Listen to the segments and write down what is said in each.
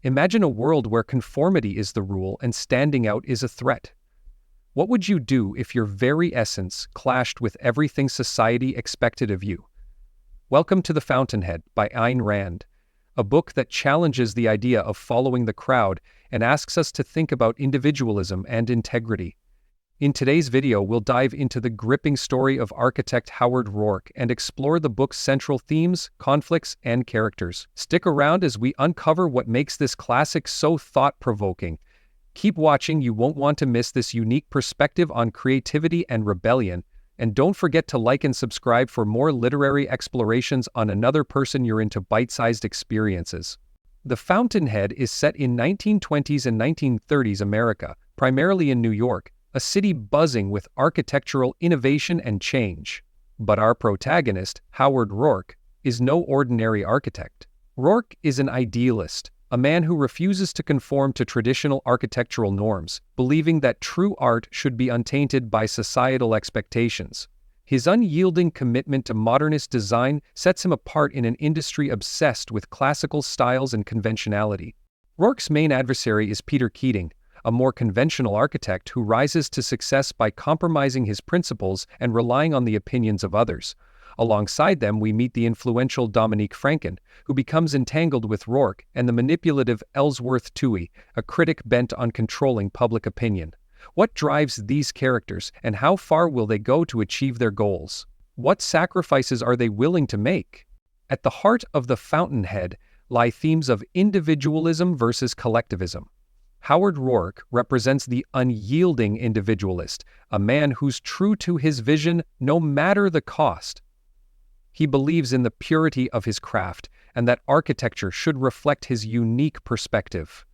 Imagine a world where conformity is the rule and standing out is a threat. What would you do if your very essence clashed with everything society expected of you? Welcome to The Fountainhead by Ayn Rand, a book that challenges the idea of following the crowd and asks us to think about individualism and integrity. In today's video, we'll dive into the gripping story of architect Howard Roark and explore the book's central themes, conflicts, and characters. Stick around as we uncover what makes this classic so thought-provoking. Keep watching, you won't want to miss this unique perspective on creativity and rebellion. And don't forget to like and subscribe for more literary explorations on another person you're into bite-sized experiences. The Fountainhead is set in 1920s and 1930s America, primarily in New York, a city buzzing with architectural innovation and change. But our protagonist, Howard Roark, is no ordinary architect. Roark is an idealist, a man who refuses to conform to traditional architectural norms, believing that true art should be untainted by societal expectations. His unyielding commitment to modernist design sets him apart in an industry obsessed with classical styles and conventionality. Roark's main adversary is Peter Keating, a more conventional architect who rises to success by compromising his principles and relying on the opinions of others. Alongside them, we meet the influential Dominique Franken, who becomes entangled with Roark, and the manipulative Ellsworth Toohey, a critic bent on controlling public opinion. What drives these characters, and how far will they go to achieve their goals? What sacrifices are they willing to make? At the heart of The Fountainhead lie themes of individualism versus collectivism. Howard Roark represents the unyielding individualist, a man who's true to his vision no matter the cost. He believes in the purity of his craft and that architecture should reflect his unique perspective.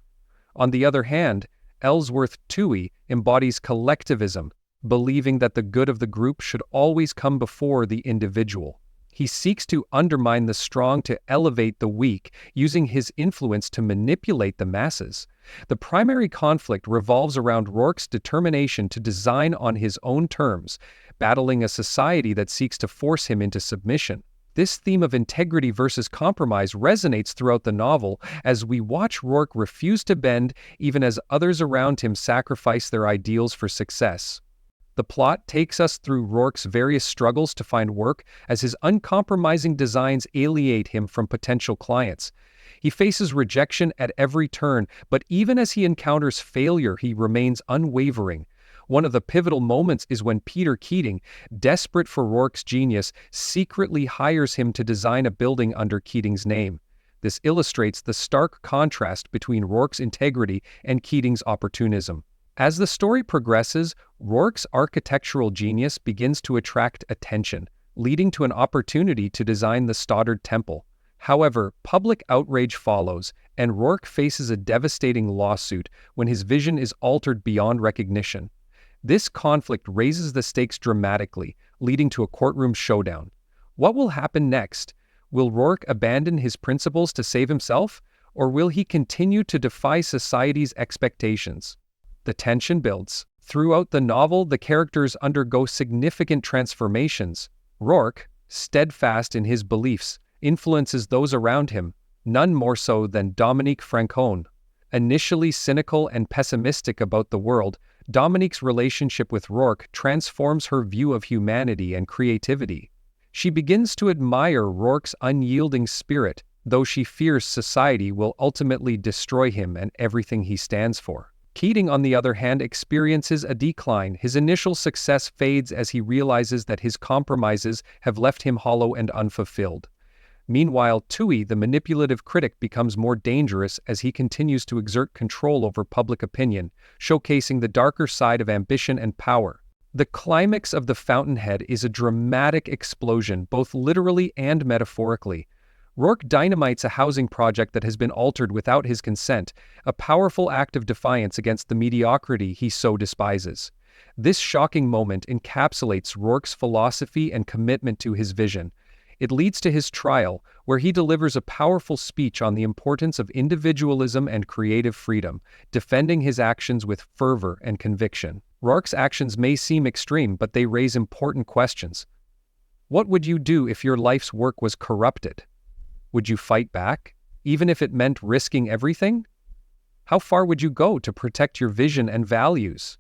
On the other hand, Ellsworth Toohey embodies collectivism, believing that the good of the group should always come before the individual. He seeks to undermine the strong to elevate the weak, using his influence to manipulate the masses. The primary conflict revolves around Roark's determination to design on his own terms, battling a society that seeks to force him into submission. This theme of integrity versus compromise resonates throughout the novel as we watch Roark refuse to bend even as others around him sacrifice their ideals for success. The plot takes us through Roark's various struggles to find work as his uncompromising designs alienate him from potential clients. He faces rejection at every turn, but even as he encounters failure, he remains unwavering. One of the pivotal moments is when Peter Keating, desperate for Roark's genius, secretly hires him to design a building under Keating's name. This illustrates the stark contrast between Roark's integrity and Keating's opportunism. As the story progresses, Roark's architectural genius begins to attract attention, leading to an opportunity to design the Stoddard Temple. However, public outrage follows, and Roark faces a devastating lawsuit when his vision is altered beyond recognition. This conflict raises the stakes dramatically, leading to a courtroom showdown. What will happen next? Will Roark abandon his principles to save himself, or will he continue to defy society's expectations? The tension builds. Throughout the novel, the characters undergo significant transformations. Roark, steadfast in his beliefs, influences those around him, none more so than Dominique Franken. Initially cynical and pessimistic about the world, Dominique's relationship with Roark transforms her view of humanity and creativity. She begins to admire Roark's unyielding spirit, though she fears society will ultimately destroy him and everything he stands for. Keating, on the other hand, experiences a decline. His initial success fades as he realizes that his compromises have left him hollow and unfulfilled. Meanwhile, Toohey, the manipulative critic, becomes more dangerous as he continues to exert control over public opinion, showcasing the darker side of ambition and power. The climax of The Fountainhead is a dramatic explosion, both literally and metaphorically. Roark dynamites a housing project that has been altered without his consent, a powerful act of defiance against the mediocrity he so despises. This shocking moment encapsulates Roark's philosophy and commitment to his vision. It leads to his trial, where he delivers a powerful speech on the importance of individualism and creative freedom, defending his actions with fervor and conviction. Roark's actions may seem extreme, but they raise important questions. What would you do if your life's work was corrupted? Would you fight back, even if it meant risking everything? How far would you go to protect your vision and values?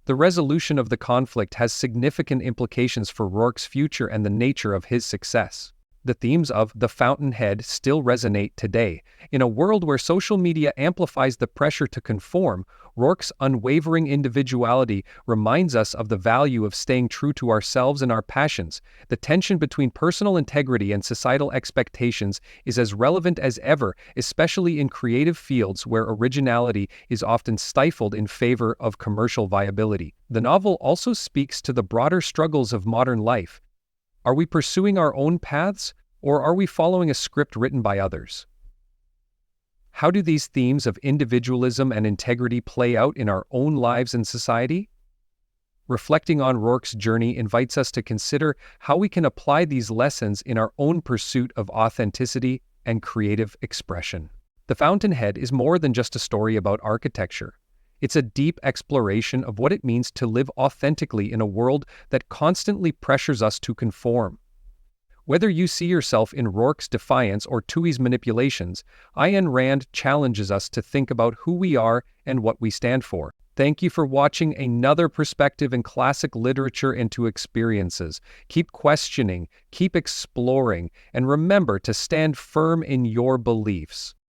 The resolution of the conflict has significant implications for Rourke's future and the nature of his success. The themes of The Fountainhead still resonate today. In a world where social media amplifies the pressure to conform, Rourke's unwavering individuality reminds us of the value of staying true to ourselves and our passions. The tension between personal integrity and societal expectations is as relevant as ever, especially in creative fields where originality is often stifled in favor of commercial viability. The novel also speaks to the broader struggles of modern life. Are we pursuing our own paths, or are we following a script written by others? How do these themes of individualism and integrity play out in our own lives and society? Reflecting on Rourke's journey invites us to consider how we can apply these lessons in our own pursuit of authenticity and creative expression. The Fountainhead is more than just a story about architecture. It's a deep exploration of what it means to live authentically in a world that constantly pressures us to conform. Whether you see yourself in Rourke's defiance or Tui's manipulations, Ayn Rand challenges us to think about who we are and what we stand for. Thank you for watching another perspective in classic literature into experiences. Keep questioning, keep exploring, and remember to stand firm in your beliefs.